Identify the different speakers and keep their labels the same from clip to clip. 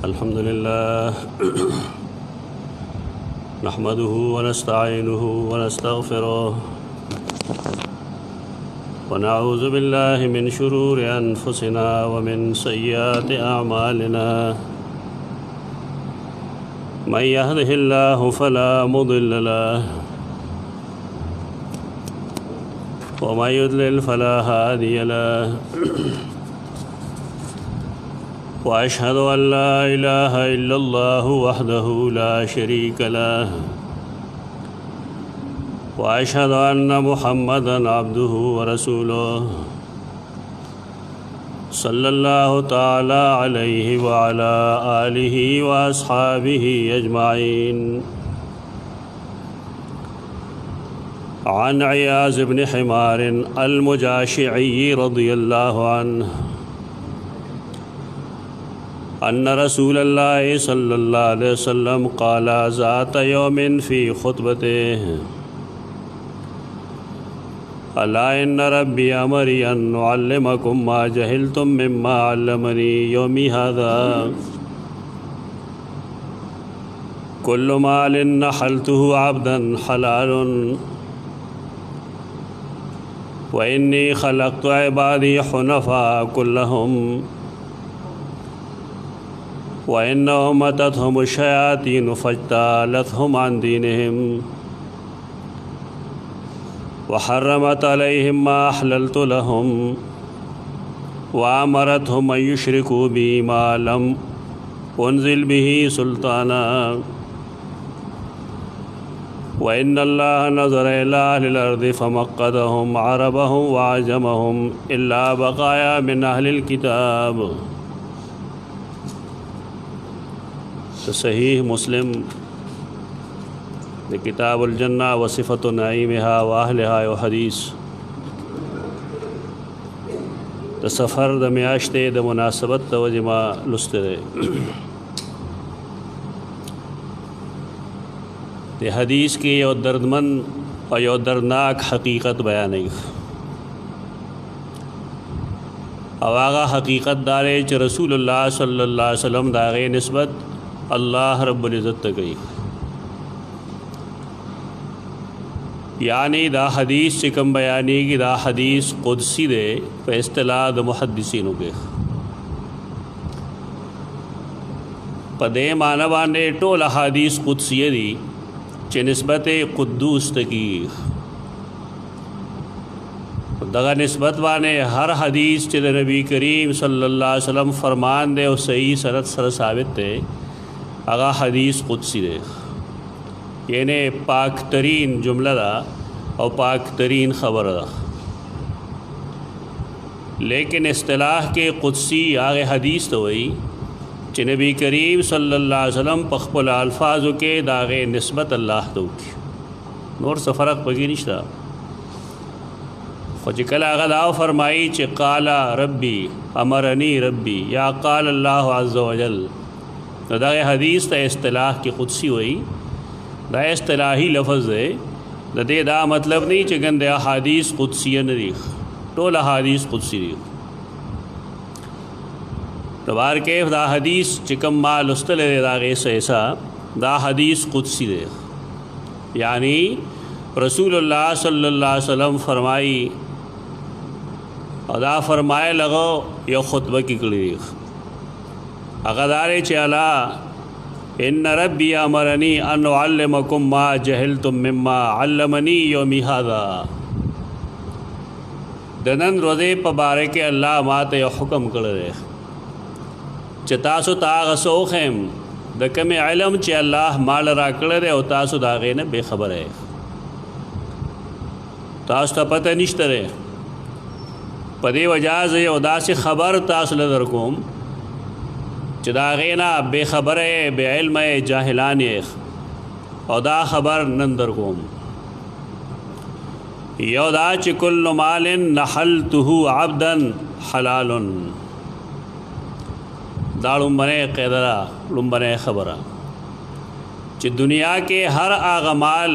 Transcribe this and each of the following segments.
Speaker 1: الحمد لله نحمده ونستعينه ونستغفره ونعوذ بالله من شرور أنفسنا ومن سيئات أعمالنا من يهده الله فلا مضل له ومن يضلل فلا هادي له وأشهد أن لا إله إلا الله وحده لا شريك له وأشهد أن محمدًا عبده ورسوله صلى الله تعالى عليه وعلى آله وأصحابه أجمعين. عن عياذ بن حمار المجاشعي رضي الله عنه أن رسول الله صلى الله عليه وسلم قال ذات يوم في خطبته: ألا إن ربي أمري أن أعلمكم ما جهلتم مما علمني يومي هذا. كل مال نحلته عبدا حلال، وإني خلقت عبادي حنفاء كلهم، وإنهم أتتهم الشياطين فاجتالتهم عن دينهم، وحرمت عليهم ما أحللت لهم، وأمرتهم أن يشركوا بي ما لم أنزل به سلطانا. وإن الله نظر إلى أهل الأرض فمقتهم عربهم وعجمهم إلا بقايا من أهل الكتاب. صحیح مسلم کتاب الجنہ وصفۃ نعیمها واہلها و حدیث د سفر د میاشتې د مناسبت د وجې ما لوستی دی. د حدیث کې یو دردمن او یو دردناک حقیقت بیانوي، او هغه حقیقت دا دی چې رسول الله صلی الله علیه وسلم د هغې نسبت اللہ رب العزت ته کوي. یعنی دا حدیث چې کوم بیانېږي دا حدیث قدسی دی په اصطلاح د محدثینو کې. په دې معنی باندې ټول احادیث قدسیه دي چې نسبت قدوس ته کېږي. دغه نسبت باندې هر حدیث چې د نبی کریم صلی الله علیه وسلم فرمان دی او صحیح سند سره ثابت دی اغا حدیث قدسی دے، یعنی پاک ترین جملہ دا او پاک ترین خبر دا. لیکن اصطلاح کے قدسی آغے حدیث تو وہی کہ نبی کریم صلی اللہ علیہ وسلم پخپل الفاظو کے داغے نسبت اللہ تو کی نور سے فرق پکی نشتا. خوچکل آغا داو فرمائی چی قال ربی امرنی ربی یا قال اللہ عز وجل، دا حدیث تا اصطلاح کی قدسی ہوئی. دا اصطلاحی لفظ ہے، دا دے دا مطلب نہیں کہ گندے احادیث قدسیہ ندیخ، ٹول احادیث قدسی دیخ. تبار کیف دا حدیث چکم مال استل دے دا غیس ایسا دا حدیث قدسی دیخ. یعنی رسول اللہ صلی اللہ علیہ وسلم فرمائی اور دا فرمائے لگو یا خطبہ کی کلی دیخ. اغدارے چالا ان ربی امرنی ان اعلمکم ما جہلتم مما علمنی یومی هذا. دنن روزے پبارے کے اللہ ماتے یو حکم کرے چ تاسو تا غسوخم د کم علم چ اللہ مال را کرے او تاسو داغے نے بے خبر ہے، تاسو ته پتہ نشته رے. پدې وجہ سے او داسې خبر تاسو لدر کوم چې دا غینا بے خبر بے علم جاہلان او دا خبر نندر کوم. یو دا چې کل مال نحلته عبدا حلال، دا لومبنه قیدرا لومبنه خبره چې دنیا کې هر آغا مال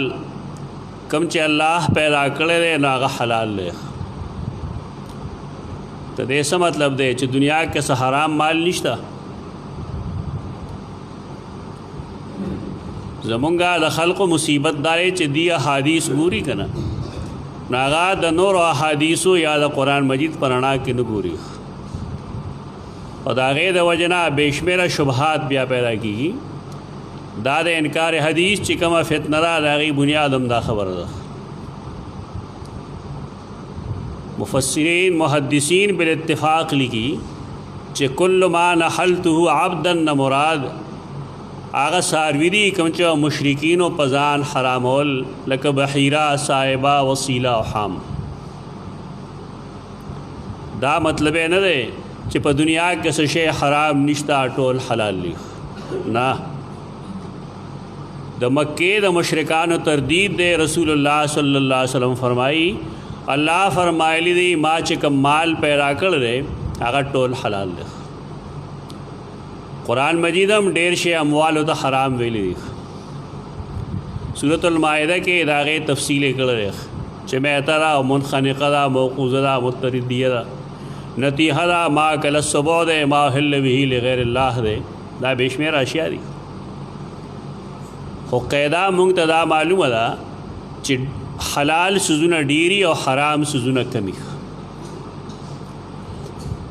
Speaker 1: کم چې الله پیدا کړی دی نو هغه حلال دی. ته دې څه مطلب دی چې دنیا کې څه حرام مال نشته؟ زمونږه د خلقو مصیبت دارې چې دی احادیث ګوري که نه نو هغه د نورو احادیثو یا د قرآن مجید په رڼا کې نه ګوري او د هغې د وجې نه بې شمېره شبهات بیا پیدا کېږي دا د انکار حدیث چې کومه فتنه ده د هغې بنیاد هم دا خبره ده مفسرین محدثین بالاتفاق لیکي چې کل ما نحلته عبدا نه مراد هغه څاروي دي کوم چې مشرکینو په ځان حرامول لکه بحیره صاحبه وسیله او حام دا مطلب یې نه دی چې په دنیا کې څه شی حرام نشته ټول حلال دي نه د مکې د مشرکانو تردید دی رسول الله صلی الله علیه وسلم فرمایي الله فرمایلی دی ما چې کوم مال پیدا کړی دی هغه ټول حلال دی قرآن مجید هم ډیر شی اموالو ته حرام ویلی دی سورۃ المائده کې د هغې تفصیل یې کړی دی چې میته ده منخنقه ده موقوذه ده متردیه ده نتیحه ده ما کل السبع ده ما حل به لغیر الله ده دا بې شمېره اشیا دي خو قاعده مونږ ته دا معلومه ده چې حلال سوزونه ډیری او حرام سوزونه کمی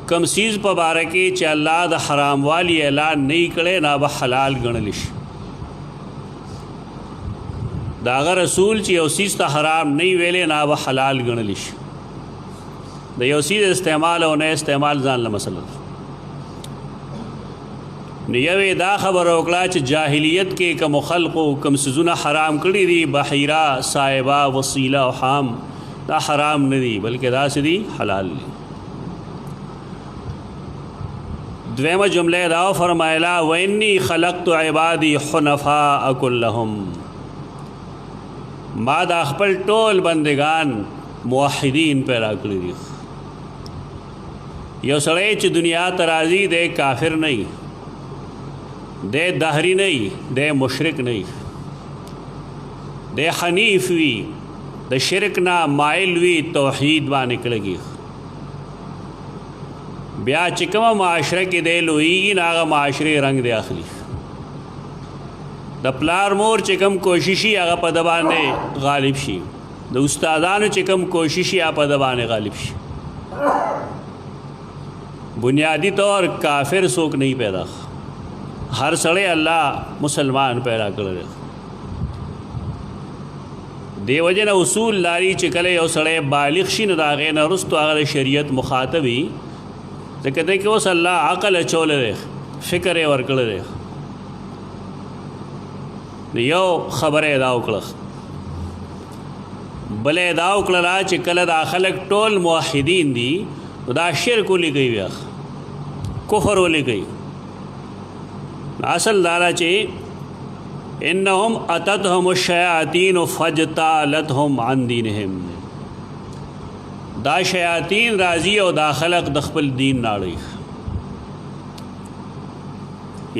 Speaker 1: کم سیز په باره کې چې الله د حرام والی اعلان نه کړي نه به حلال ګڼلی شي د هغه رسول چې یو سیز ته حرام نه ویلی نه به حلال ګڼلی شي د یو سیز استعمال او نه استعمال ځان له مسله ده نو یوې دا خبره وکړه چې جاهلیت کې کوم خلقو کوم سیزونه حرام کړي دي بحیره صاحبه وسیله او حام دا حرام نه دي بلکې داسې دي حلال دي دویمه جمله دا فرمایلا وانی خلقت عبادی حنفاء کلهم ما دا خپل ټول بندگان موحدین پیدا کړي دي یو سړی چې دنیا ته راځي دی کافر نه دی دهری نه دی مشرک نه دی حنیف وي د شرک نه مایل وي توحید باندې کلګي بیا چې کومه معاشره کې دی لویږي نو هغه معاشرې رنګ دی اخلي د پلار مور چې کوم کوششي هغه په ده باندې غالب شي د استادانو چې کوم کوششي هغه په ده باندې غالب شي بنیادی طور کافر څوک نه پیدا هر سړی الله مسلمان پیدا کړی دی وجه نه اصول لري چې کله یو سړی بالغ شي نو د هغې نه وروستو هغه د شریعت مخاطب وي ځکه دی کې اوس الله عقل اچولی دی فکر یې ورکړی دی نو یو خبره یې دا وکړه بله یې دا وکړله چې کله دا خلک ټول موحدین دي نو دا شرک ولې کوي بیا کفر ولې کوي اصل دارا چې انهم اتتهم الشیاطین فاجتالتهم عن دینهم دا شیاطین راضی او دا خلق د خپل دین ناړي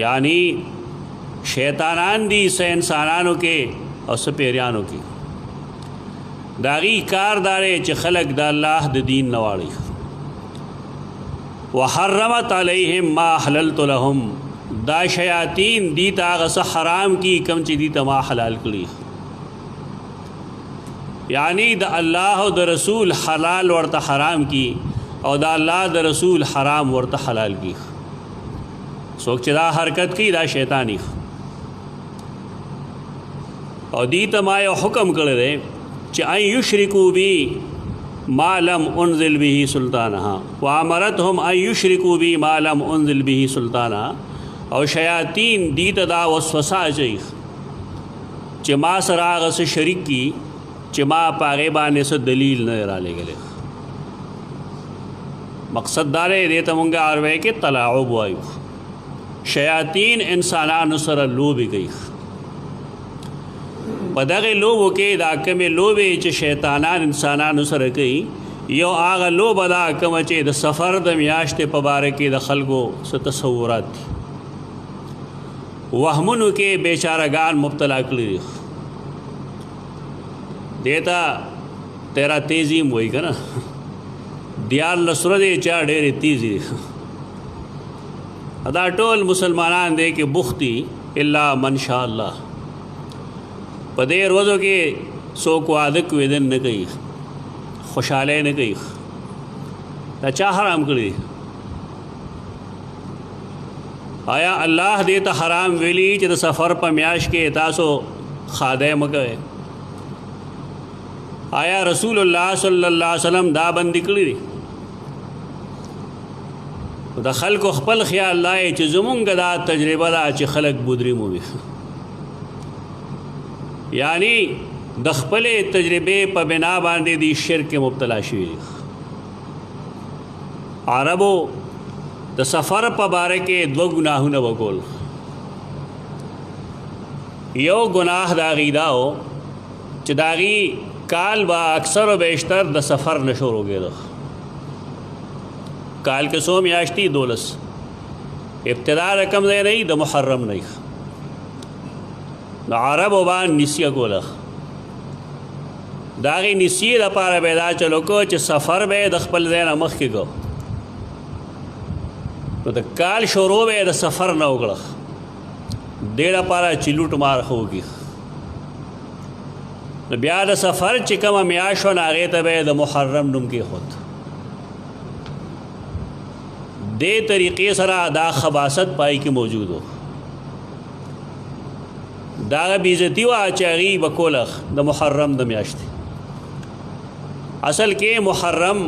Speaker 1: یعنی شیطانان دي سه انسانانو کې او سه پیریانو کې داغي کار داري چې خلق د الله د دین نواړي وحرمت علیهم ما حللت لهم دا شیاطین دی تا غس حرام کی کم چې دی تا ما حلال کړي یعنی د الله او د رسول حلال ورته حرام کی او د الله د رسول حرام ورته حلال کی څوک چې دا حرکت کی دا شیطانی او دی ته ما یو حکم کړی دی چې ان یشرکو بی ما لم انزل به سلطانها وامرتهم ان یشرکو بی ما لم انزل به سلطانها او شیاطین دی ته دا وسوسه اچوي چې ما سره هغه څه شریک کی چې ما په هغې باندې څه دلیل نه رالیږلی مقصد دا دی دې ته مونږ عربی کې تلاعب وایو شیاطین انسانانو سره لوبې کوي په دغې لوبو کې دا کومې لوبې چې شیطانان انسانانو سره کوي یو هغه لوبه ده کومه چې د سفر د میاشتې په باره کې د خلکو څه تصورات دي وهمونو کې بیچارهګان مبتلا کړي دي دیتا تیرا تیزی موئی که نا دیار لسره دی چا ډېرې تیزی دی دا ټول مسلمانان دی کې بختی الا من شاء الله په دې ورځو کې څوک واده کوېدن نه کوي، خوشحالی نه کوي. دا چا حرام کړي؟ آیا الله دې ته حرام ویلي چې د سفر په میاشت کې تاسو خادی مه کوئ؟ آیا رسول الله صلی الله علیه وسلم دا بندي کړي دي؟ د خلکو خپل خیال لای چې زمونږ دا تجربه ده چې خلک بودري مومي، یعنی د خپلې تجربې په بنا باندې دی شرک مبتلا شوي دي. عربو د سفر په باره کې دوه ګناهونه وکول. یو ګناه د هغې دا و چې د هغې کال به اکثر و بیشتر د سفر نه شروع کېده. کال کې څو میاشتې؟ 12. ابتدا د کوم ځای نه د محرم نه د عربو باندې نسیه کوله. د هغې نسیې دپاره به یې دا چلو کو چې سفر به یې د خپل ځای نه مخکې کو، نو د کال شروع به یې د سفر نه وکړه دې لپاره چې لوټ مار ښه وکړي. نو بیا د سفر چې کومه میاشت وه نو هغې ته به یې د محرم نوم کېښود. دې طریقې سره دا خباثت پای کې موجود و. دا بېعزتي وه چې هغې به کوله د محرم د میاشتې. اصل کې محرم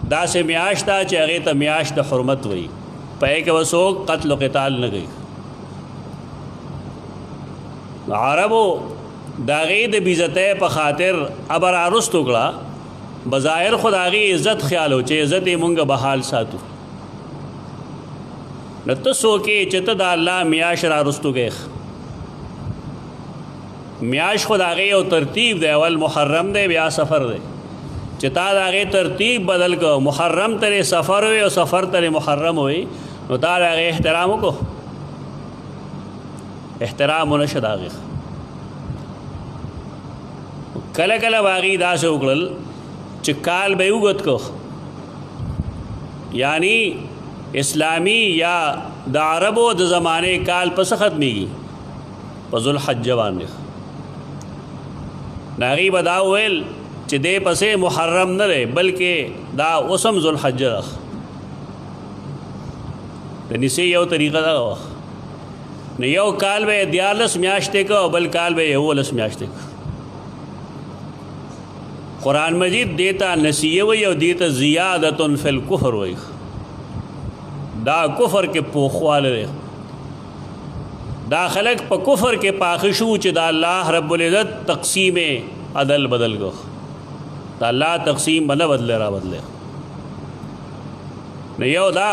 Speaker 1: داسې میاشت ده چې هغې ته میاشت د حرمت وایي، په هغې کې به څوک قتل و قتال نه کوي. عربو د هغې د بېعزتۍ په خاطر ابه راروست وکړه. بظاهر خو د هغې عزت خیال و چې عزت یې مونږ بحال ساتو. نو ته څوک یې چې ته د الله میاشت راروستو کوې؟ میاشت خو د هغې یو ترتیب دی، اول محرم دی بیا سفر دی. چې تا د هغې ترتیب بدل کو، محرم ترې سفر وي او سفر ترې محرم وي، نو تا د هغې احترام وکړو؟ احترام ونه شه د هغې. کله کله به هغې داسې وکړل چې کال به یې اوږد کو، یعنی اسلامی یا د عربو د زمانې کال پس ختمیږي په ذوالحجه باندې. نو هغې به دا وویل چې دې پسې محرم نه دی بلکې دا اوس هم ذوالحجه ده. د نیسې یو طریقه دغه وه. نو یو کال به یې 14 میاشتې کو او بل کال به یې 11 میاشتې کو. قرآن مجید دیتا نسیه وی او دیتا زیادتن فی الکفر وی. دا کفر کې پوخواله دی. دا خلق په کفر کې پاخه شو چې دا الله رب العزت تقسیم عدل بدل گو. دا الله تقسیم بنه بدله را بدله. نو یو دا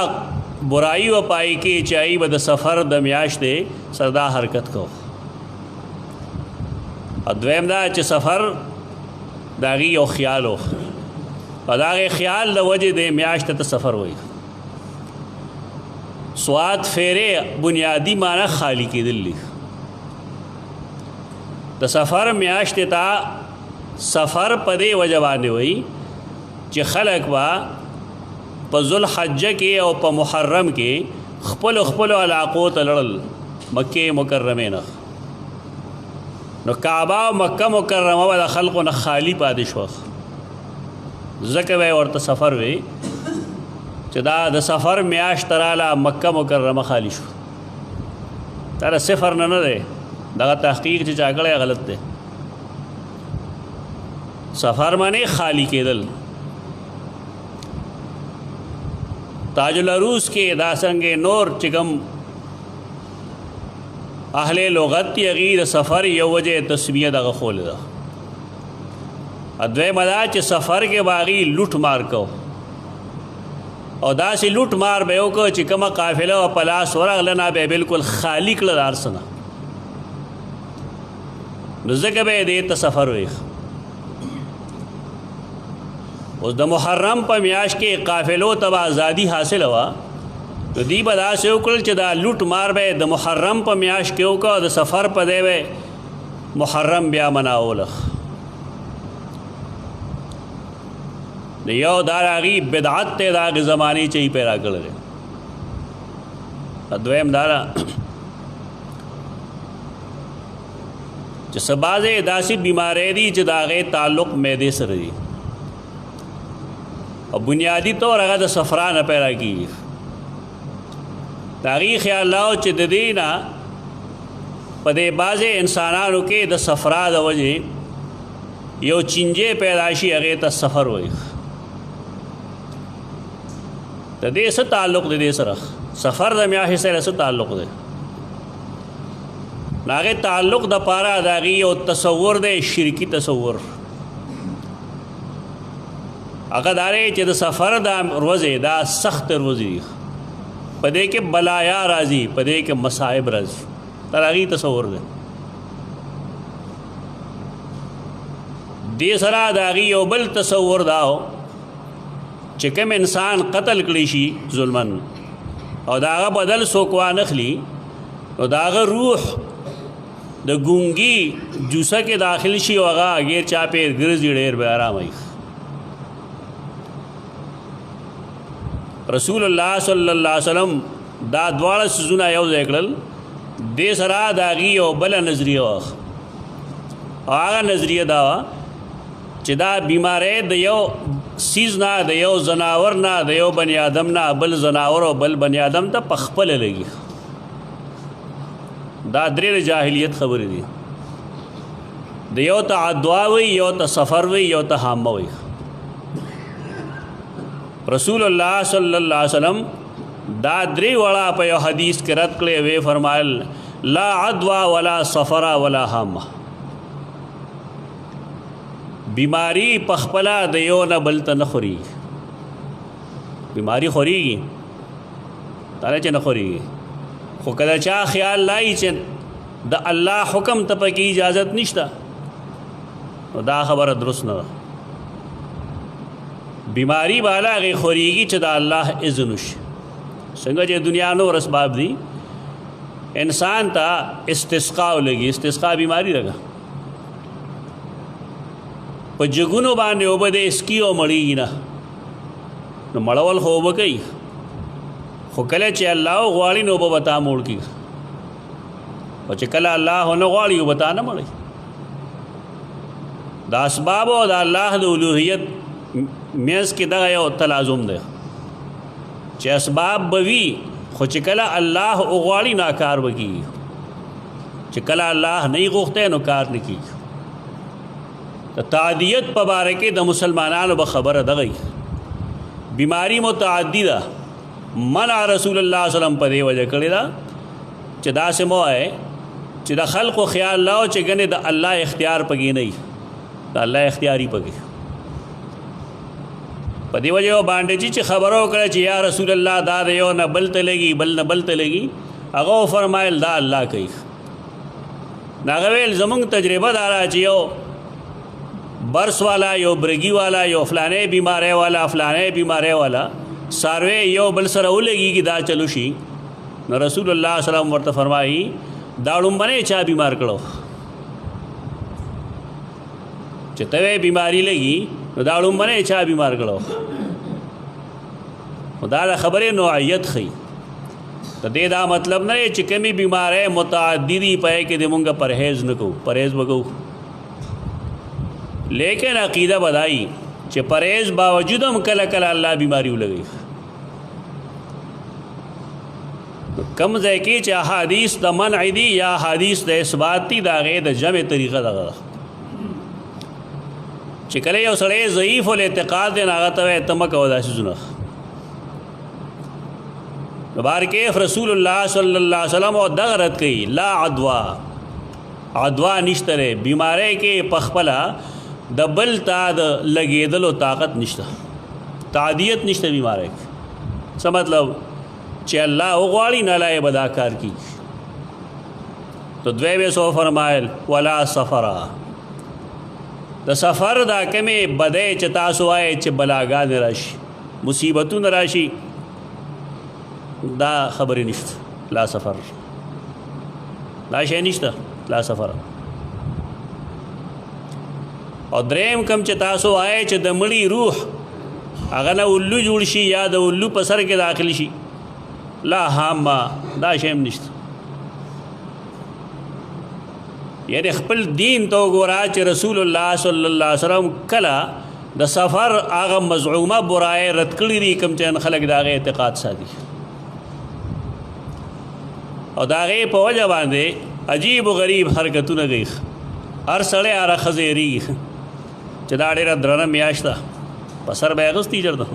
Speaker 1: برائی و پائی کې چاہی به د سفر د میاشتې سردا حرکت کو. دویم دا چې سفر د هغې یو خیال و، او د هغې خیال د وجې د میاشت ته سفر وایي. سواد فیرې بنیادی معنی خالی کېدل دي. د سفر میاشتې ته سفر په دې وجه باندې وایي چې خلک به په ذوالحجه کې او په محرم کې خپلو علاقو ته لړل مکې مکرمې نه. نو کعبه او مکه مکرمه به د خلقو نه خالی پاتې شوه. ځکه به یې ورته سفر وی چې دا د سفر میاشت راله مکه مکرمه خالی شو. دا د صفر نه دی، دغه تحقیق چې چا کړی غلط دی. سفر معنی خالی کېدل. تاج العروس کې دا څنګه نور چې کوم اهل لغت یغیر سفر یو وجه تسمیه دغه خول ده. دویمه دا چې سفر کې باغی لوټ مار کو، او داسې لوټ مار به وکړو چې کومه قافله او پلاس ورغله نه به بالکل خالی کړه د هر څه نه. نو ځکه به یې دې ته سفر وایي. اوس د محرم په میاشت کې قافلو ته به ازادي حاصله وه، نو دوی به داسې وکړل چې دا لوټ مار به د محرم په میاشت کې وکړه او د سفر په دی به محرم بیا مناوله. نو یو دا د هغې بدعت دی، د هغې زمانې چې یې پیدا کړی دی. دویم دا ده چې سبازه داسې بیماری دي چې د هغې تعلق معدې سره دی او بنیادی طور هغه د صفرا نه پیدا کېږي د هغې خیال لاو چې د دې نه په دې بعضې انسانانو کې د صفرا د وجې یو چینجې پیدا شي هغې ته سفر وایي د دې څه تعلق د دې سره سفر د میاشتې سره څه تعلق دی د هغې تعلق د پاره د هغې یو تصور دی شرکي تصور هغه دا دی چې د سفر دا ورځې دا سخت ورځې دي په دې کې بلایا راځي په دې کې مصائب راځي دا د هغې تصور دی دې سره د هغې یو بل تصور دا و چې کوم انسان قتل کړی شي ظلمن او د هغه بدل څوک وانخلي نو د هغه روح د ګونګي جوسه کې داخل شي او هغه غیر چاپې ګرځي ډېر به آرام وي رسول الله صلی الله علیه وسلم دا دواړه څیزونه یو ځای کړل دې سره د هغې یو بله نظریه وه او هغه نظریه دا وه چې دا بیماری د یو سیز نه د یو زناور نه د یو بني آدم نه بل زناور او بل بني آدم ته پخپله لګي دا درې د جاهلیت خبرې دي د یو ته عدوا وي یو ته سفر وي یو ته حامه وي رسول الله صلی الله علیه وسلم دا درې وړه په یو حدیث کې رد کړی وی فرمایل لا عدوا ولا سفر ولا حامه بیماری پخپلا د یو نه بل ته نه خورېږي بیماری خورېږي دا نه چې نه خورېږي خو کله چا خیال لای چې د الله حکم ته پکې اجازت نشته نو دا خبره درست نه ده بیماری بالا هغې خورېږي چې د الله اذن وشي څنګه چې دنیا نور اسباب دي انسان ته استسقا ولګي استسقا بیماری ده په جګونو باندې اوبه د اسکي او مړېږي نه نو مړول خو اوبه کوي خو کله چې الله غواړي نو اوبه به تا موړ کړي او چې کله الله ونه غواړي اوبه تا نه مړوي د اسبابو او د الله د الوهیت منځ کې دغه یو تلازم دی چې اسباب به وي خو چې کله الله وغواړي نو کار به کېږي چې کله الله نه یې غوښتی نو کار نه کېږي د تعدیت په باره کې د مسلمانانو به خبره دغه بیماری متعدی ده منع رسول الله صلی الله علیه وسلم په دې وجه کړې ده چې داسې مه وایې چې د خلقو خیال لاو چې ګنې د الله اختیار پکې نه وي د الله اختیاري پکې په دې وجه یو بانډجي چې خبره وکړه چې یا رسول الله دا د یو نه بل ته لګي بل نه بل ته لګي هغه وفرمایل دا الله کوي هغه ویل زمونږ تجربه دا ده چې یو برس والا یو برګي والا یو فلانې بیماری والا فلانې بیماری والا ساروی یو بل سره ولګي دا چلو شي نو رسول الله صلی الله علیه وسلم ورته فرمایي دا ړومبنی چا بیمار کړو چې ته بیماری لګي نو دا ړومبنی چا بیمار کړو دا د خبرې نوعیت ښیي د دې دا مطلب نه چې کومې بیماری متعدي دي په هغې کې د مونږ پرهیز نه کوو پرهیز به کوو لیکن عقیدہ بدائی چې پرهیز باوجود هم کله کله الله بیماری ولګي کم ځای کې چې احادیث د منع دي یا احادیث د اثبات دي د هغې د جمع طریقه دغه چې کله یو سړی ضعیف الاعتقاد دی نو هغه ته وایي ته مه کوه دا څیزونه بارکیف رسول الله صلی الله علیه وسلم او دغه رد کوي لا عدوا عدوا نشته دی بیماری کې پخپله د بل تا د لګېدلو طاقت نشته تعدیت نشته بیماری کې څه مطلب چې الله وغواړي نه الله یې به دا کار کېږي تو دوی سو فرمایل ولا سفرا د سفر دا کمې بدۍ چې تاسو وایئ چې بلاګانې راشي مصیبتونه راشي دا خبرې نشته لا سفر دا شی نشته لا سفر او دریم کم چې تاسو وایئ چې د مړي روح هغه نه الو جوړ شي یا د الو په سر کې داخل شي لا حامه دا شی هم نشته یعنی خپل دین ته وګوره چې رسول الله صلی الله علیه وسلم کله د سفر هغه مزعومه برای رد کړي دي کوم چې خلک د هغې اعتقاد ساتي او د هغې په وجه باندې عجیب و غریب حرکتونه کوي هر سړی هره ښځې یېرېږي چې دا ډېره درنه میاشت ده په سر به یې اغوستي چېرته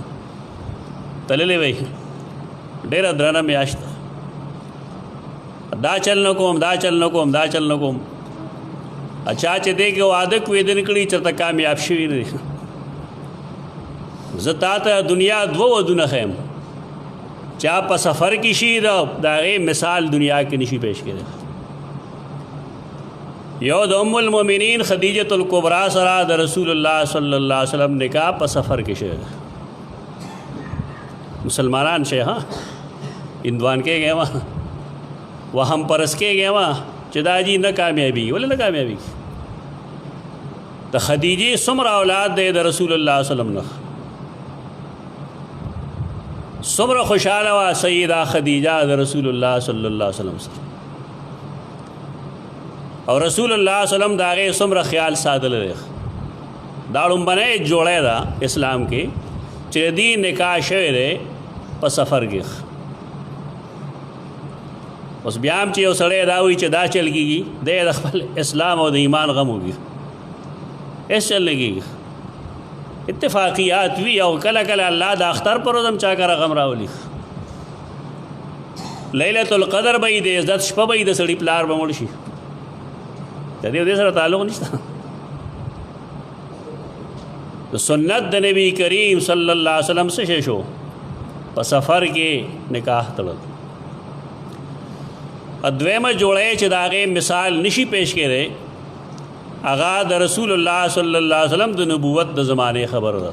Speaker 1: تللی وی ډېره درنه میاشت ده دا چل نه کوم دا چل نه کوم دا چل نه کوم اچھا چې دې کې واده کوېده نه کړي چېرته کامیاب شوي نه دي زه تا ته دنیا دوه ودونه ښیم چا په سفر کې شي د هغې مثال دنیا کې نشي پیش کېدی یو د ام المؤمنین خدیجة الکبرا سره د رسول الله صلی الله علیه وسلم نکاح په سفر کې شوی مسلمانان شي ها هندوان کې گئے وहाँ وهم پرس کې گئے وहाँ چې دا جی نه کامیابي ولې نه کامیابي د خدیجې څومره اولاد دی د رسول الله صلی الله علیه وسلم نه څومره خوشحاله وه سیده خدیجه د رسول الله صلی الله علیه وسلم سره او رسول الله صلی الله علیه وسلم د هغې څومره خیال ساتلی دی دا لومبنی جوړی ده اسلام کې چې د دې نکاح شوی دی په سفر کې اوس بیا هم چې یو سړی دا وایي چې دا چل کېږي دی د خپل اسلام او د ایمان غم وږي هېڅ چل نه کېږي اتفاقیات وي او کله کله الله د اختر پر ورځ هم چا کره غم راولي لیلة القدر به یې د عزت شپه به یې د سړي پلار به مړ شي د دې سره تعلق نشته د سنت د نبی کریم صلی الله علیه وسلم څه شی شو په سفر کې نکاح تړل دویمه جوړی چې د هغې مثال نشي پیش کېدی هغه د رسول الله صلی الله علیه وسلم د نبوت د زمانې خبره ده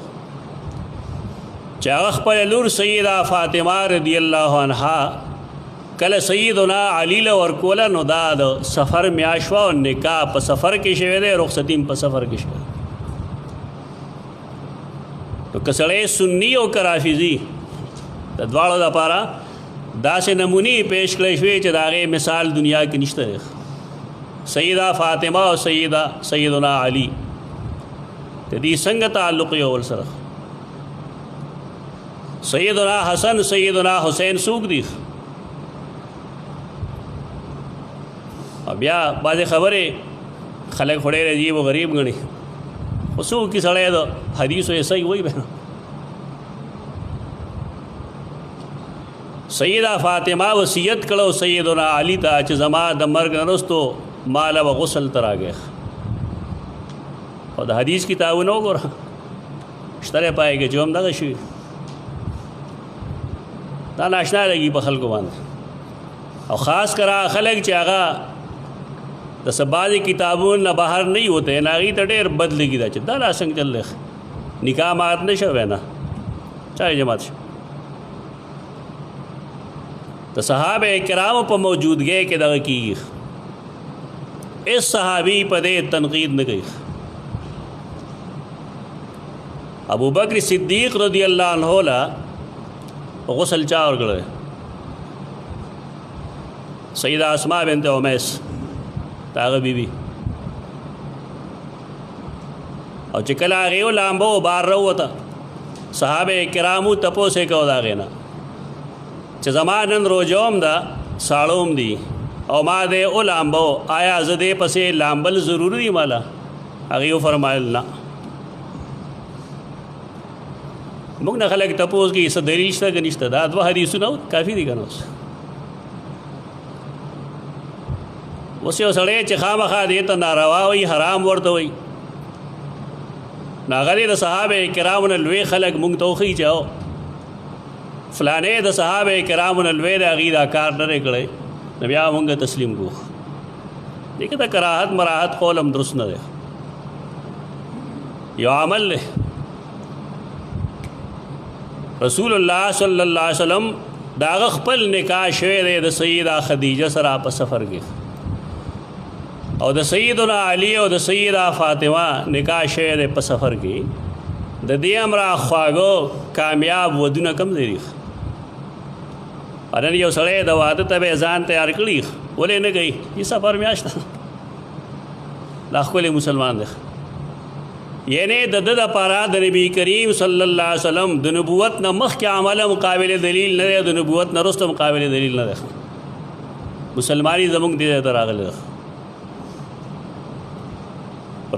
Speaker 1: چې هغه خپل لور سیده فاطمه رضی الله عنها کله سیدنا علی له ورکوله نو دا د سفر میاشت وه او نکاح په سفر کې شوی دی رخصتي په سفر کې شوی نو که سړی سني او که رافضي د دواړو دپاره داسې نمونې پیش کړی شوې چې د هغې مثال دنیا کې نشته دی سیده فاطمه او سیدنا علی د دې څنګه تعلق یو ول سره سیدنا حسن سیدنا حسین څوک دي بیا بعضې خبرې خلک خو ډېر عجیب و غریب ګڼي خو څوک کې سړی د حدیثو یې صحیح وایي به سیده فاطمه وصیت کړو سیدنا علی ته چې زما د مرګ نه وروستو ماله به غسل ته راګی او د حدیث کتابونه وګوره شته دی پای کې چې همدغه شوي دا ناشنا لګي په خلکو باندې او خاص کر خلک چې هغه د څه بعضې کتابونو نه بهر نه ہوتے نه هغې ته ډېر بد لګي دا چې دا لا څنګه چل دی نکاح مات نه شوی نه چا جماعت شو د صحابه کرامو په موجودګۍ کې دغه کېږي اس صحابي په دې تنقید نه کوي ابو بکر صدیق رضی الله عنه له غسل چا ورکړی سیدہ اسماء بنت عمیس هغه بیبي او چې کله هغې لامبو بار راووته صحابه کرامو تپوس یې کوه د هغې نه چې زما نن روژه هم ده ساړه هم دي او ما دې لامبو آیا زه دې پسې لامبل ضروري دي ماله هغې وفرمایل نه موږ نه خلک تپوس کوي څه دلیل شته که نشته دا دوه حدیثونه کافي دي که نه اوس یو سړی چې خامخا دې ته ناروا وي حرام ورته وي نو هغه د صحابه کرامو نه لوی خلک موږ ته وښيي چې فلانې د صحابه کرامو نه لوی د هغې دا کار نه دی کړی نو بیا موږ تسلیم کوو دې کې د کراهت مراحت قول هم درست نه دی یو عمل دی رسول الله صلی الله علیه وسلم د هغه خپل نکاح شوی دی د سیده خدیجه سره په سفر کې او د سیدنا علی او د سیده فاطمه نکاح شوی دی په سفر کې د دې امره خواږه کامیاب ودونه کم دی نن یو سړی د واده ته به ځان تیار کړي ولې نه کوي چې سفر میاشت دا ښکلی مسلمان دی. یعنی د ده دپاره د نبي کریم صلی الله علیه وسلم د نبوت نه مخکې عمله مقابل دلیل نه دی، د نبوت نه وروسته مقابل دلیل نه دی. مسلمانی زمونږ دې ځای ته راغلی ده.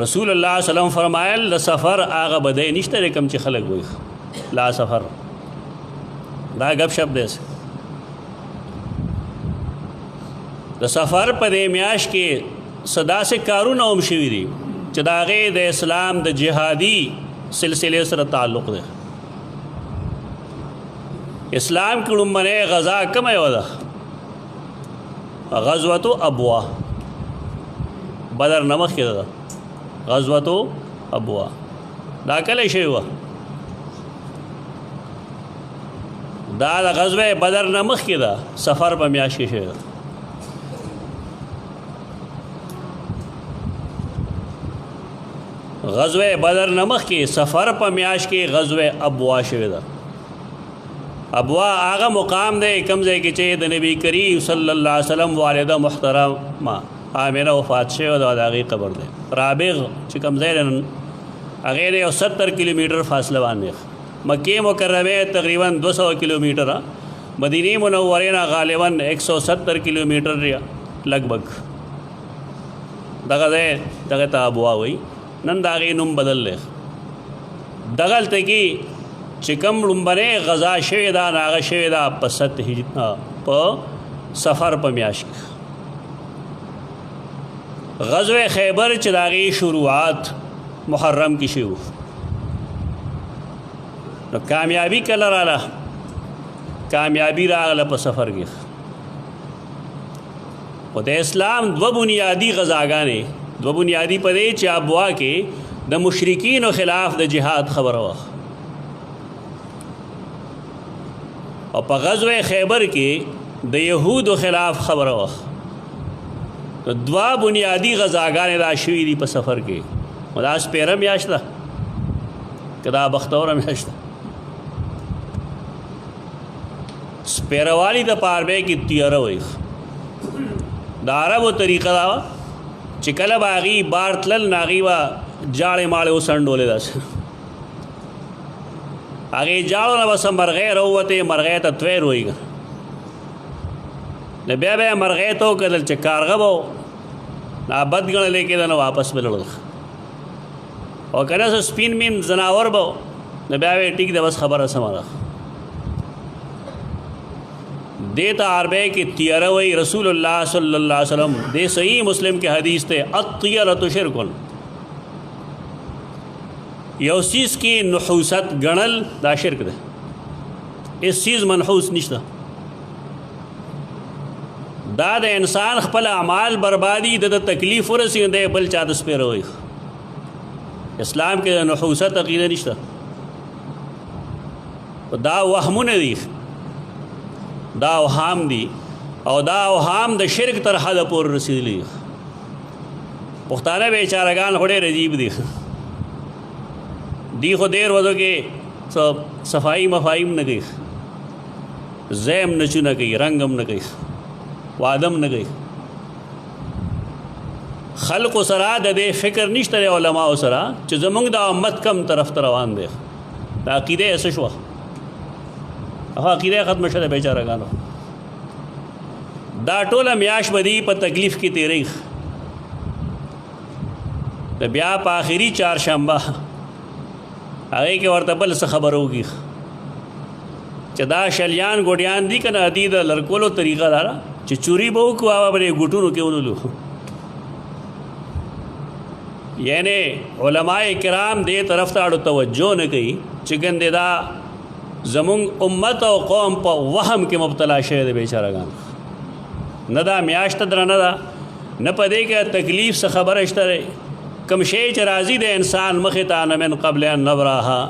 Speaker 1: رسول الله صلی الله علیه وسلم فرمایل د سفر هغه بدی نشته دی کوم چې خلک وایي لا سفر، دا ګپ شپ دی. د سفر په دې میاشت کې څه داسې کارونه هم شوي دي چې د هغې د اسلام د جهادي سلسلې سره تعلق دی. اسلام کې لومړنۍ غزا کومه یوه ده؟ غزوة ابوا. بدر نه مخکې ده غزوة ابوا. دا کله شوې وه؟ دا د غزوه بدر نه مخکې ده، سفر په میاشت کې شوې ده. غزوه بدر نه مخکې سفر په میاشت کې غزوه ابوا شوې ده. ابوا هغه مقام دی کوم ځای کې چې د نبی کریم صلی الله علیه وسلم والده محترمه آمنه وفات شوې ده، د هغې قبر دی. رابغ چې کوم ځای دی هغې د یو 70 کیلومیټر فاصله باندې، مکې مکرمه تقریبا 200 کیلومیټر، مدینه منورې نه غالبا 170 کیلومیټر لګ بګ. دغه ځای دغه ته ابوا وایي. نن د هغې نوم بدل دی. دغلته کې چې کوم لومړنۍ غذا شوې ده نو هغه شوې ده په سفر په میاشت کې. غزوه خیبر چې د هغې شروعات محرم کې شوي. نو کامیابی کله راله؟ کامیابی راغله په سفر کې. خو د اسلام دوه بنیادي غذاګانې، دوه بنیادي په دی چې ابوا کې د مشرکینو خلاف د جهاد خبره وه، او په غزوه خیبر کې د یهودو خلاف خبره وه. دوه بنیادي غذاګانې دا شوي دي په سفر کې. دا سپیره میاشت ده که دا بختوره میاشت ده؟ سپیروالي د پاره کې تیاره وایي. د عربو طریقه دا وه چې کله به هغې بار تلل نو هغې به جاړې ماړې وسنډولې داسې. هغې جاړو نه به څه مرغۍ راووتې، مرغۍ ته تویر وایي. نو بیا به یې مرغۍ ته وکتل چې کارغه به نو بد ګڼلی کېده، نو واپس به لړل. او که نه څه سپین مین ځناور به نو بیا به یې ټیک ده بس خبره سمه ده. دې ته عربی کې تیاره وایي. رسول الله صلی الله علیه وسلم دې صحیح مسلم کې حدیث ته الطیرة شرکن، یو چیز کې نحوست ګڼل دا شرک ده. اس چیز منحوس نشته. دا د انسان خپل اعمال بربادي، د تکلیف ورسېږي دی بل چا ته سپېره وایي. اسلام کې د نحوست عقیده نشته. دا وهمونه دي، دا اوهام دي، او دا اوهام د شرک تر حده پورې رسېدلي. پښتانه بیچارهګان خو ډېر عجیب دي. دی خو ډېر ورځو کې صفایي مفاهیم نه کوي، زیم نچونه کوي، رنګ هم نه کوي، واده هم نه کوي. خلقو سره د دې فکر نشته دی علماو سره چې زمونږ د امت کم طرف ته روان دی. دا عقیده یې څه شوه؟ هغه عقیده ختمه شوه د بیچارهګانو. دا ټوله میاشت به دی په تکلیف کې تېرئ. بیا په آخري چهارشنبه هغې کې ورته بل څه خبره وکړي چې دا شلیان ګوډیان دي که نه، دي د لرکولو طریقه دا ده چې چوري به وکړو هغه به یې ګوټونو کې ونولو. یعنی علماء کرام دې طرف ته اړو توجه نه کوي چې ګندې دا زمونږ امت او قوم په وهم کې مبتلا شوی دی بیچارهګان. نه دا میاشت درنه ده، نه په دې کې تکلیف څه خبره شته دی. کوم شی چې راځي د انسان مخې ته نه من قبل ان نبراها،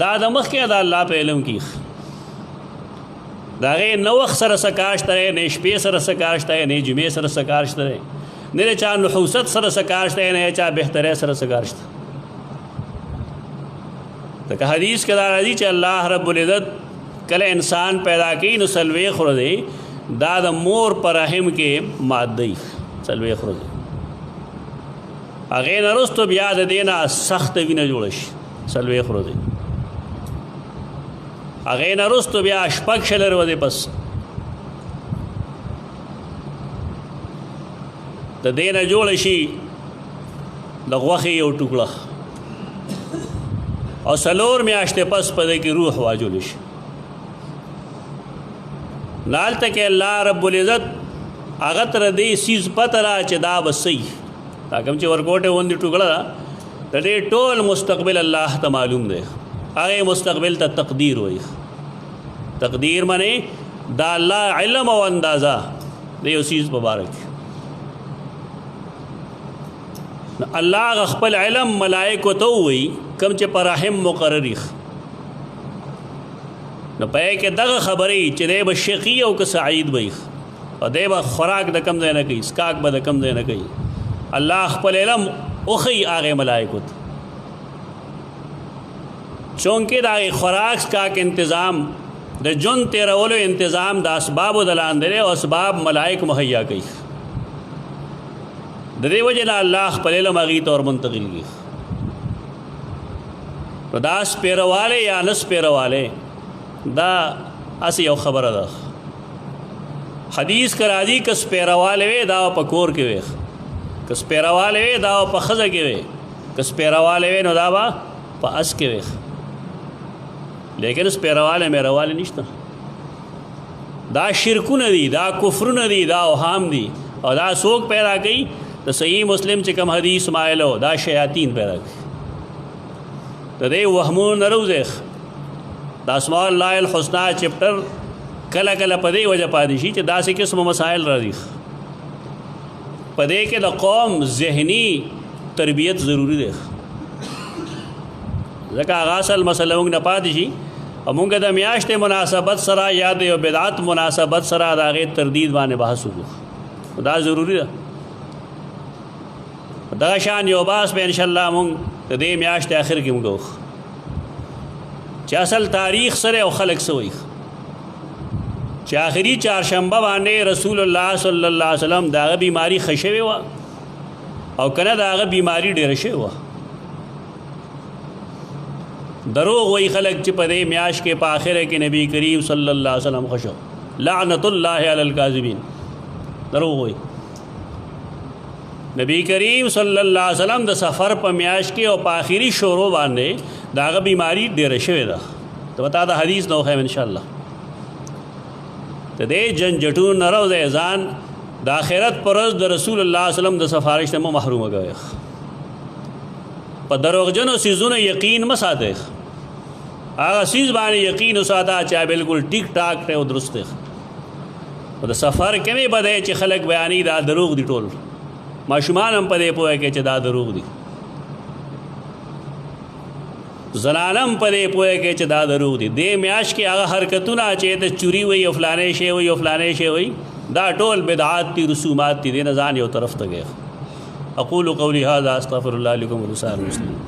Speaker 1: دا د مخکې د الله په علم کې. د هغې نه وخت سره څه کار شته دی، نه شپې سره څه کار شته دی، نه جمعې سره څه کار شته دی، نه د چا نحوست سره څه کار شته دی، نه د چا بهترۍ سره څه کار شته. ځکه حدیث کې دا راځي چې الله رب العزت کله انسان پیدا کوي نو څلوېښت ورځې دا د مور په رحم کې مادهی څلوېښت ورځې. هغې نه وروسته بیا د دې نه سخته وینه جوړه شي 40 ورځې، هغې نه وروسته بیا 6 ورځې پس د دې نه جوړه شي د غوښې یو ټوکړه، او 4 میاشتې پس په دې کې روح واجول شي. نالته کې الله رب العزت هغه تر دې سیز پته را چې دا به صحیح دا کوم چې ورکوټه غوندې ټوکړه ده د دې ټول مستقبل الله ته معلوم دی. هغې مستقبل ته تقدیر وایي. تقدیر منې دا الله علم او اندازه د یو سیز په باره کې. الله خپل علم ملائکو ته وایي کوم چې په رحم مقرري، نو په کې دغه خبرې چې دی به شقي او که سعید وي، او دی به خوراک د کم ځای نه کوي، سکاک به د کم ځای نه کوي. الله خپل علم وښیي هغې ملائکو ته، چونکې د هغې خوراک سکاک انتظام د ژوند تېرولو انتظام د اسبابو د لاندې دی او اسباب ملائک مهیا کوي. د دې وجې نه الله خپل علم هغې ته ور منتقل کړي. نو دا سپېروالی یا نه سپېروالی دا هسې یو خبره ده. حدیث که راځي که سپېروالی وی دا په کور کې وی، که سپېروالی وی دا په ښځه کې وی، که سپېروالی وی نو دا به په اس کې وی. لیکن سپېروالی مېروالی نشته. دا شرکونه دي، دا کفرونه دي، دا اوهام دي، او دا څوک پیدا کوي؟ د صحیح مسلم چې کوم حدیث مایلو دا شیاطین پیدا کوي. د دې وهمونو نه روزئ. د اسماء الله الحسنا چپټر کله کله په دې وجه پاتې شي چې داسې قسمه مسایل راځي. په دې کې د قوم ذهني تربیت ضروری دی، ځکه هغه اصل مسله موږ نه پاتې شي او موږ د میاشتې مناسبت سره یا د یو بدعت مناسبت سره د هغې تردید باندې بحث وکړو. دا ضروری ده. دغه شان یو بحث به انشاءالله موږ د دې میاشتې آخر کې موږ وکړو چې اصل تاریخ سره او خلق څه وایي، چې آخري چهارشنبه باندې رسول الله صلی الله علیه وسلم د هغه بیماري ښه شوې وه او که نه د هغه بیماري ډېره شوې وه. دروغ وایي خلک چې په دې میاشت کې په آخره کې نبی کریم صلی الله علیه وسلم ښه شو. لعنت الله علی الکاذبین. دروغ وایي. نبی کریم صلی الله علیه وسلم د سفر په میاشت کې او په آخري شورو باندې د هغه بیماري ډېره شوې ده. ته به تا د حدیث نه وښیم انشاءالله. د دې جنجټونو نه روځئ ځان. د آخرت پر ورځ د رسول الله صلی الله علیه وسلم د سفارش نه مو محرومه کوئ. په دروغجنو څیزونو یقین مه ساتئ. هغه څیز باندې یقین وساته چې بالکل ټیک ټاک دی او درست دی. په د سفر کې مې به دی چې خلک بیانوي دا دروغ دي ټول. ماشومان هم په دې پوهېږي چې دا دروغ دي. زنانم په دې پوهېږي چې دا دروغ دي. دې میاشت کې هغه حرکتونه چې د چوري وي او فلانې شی وي او فلانې شی وي دا ټول بدعات دي، رسومات دي. دې نه ځان یو طرف ته گئے. اقول قولی هذا استغفر الله لكم ولسائر المسلمين.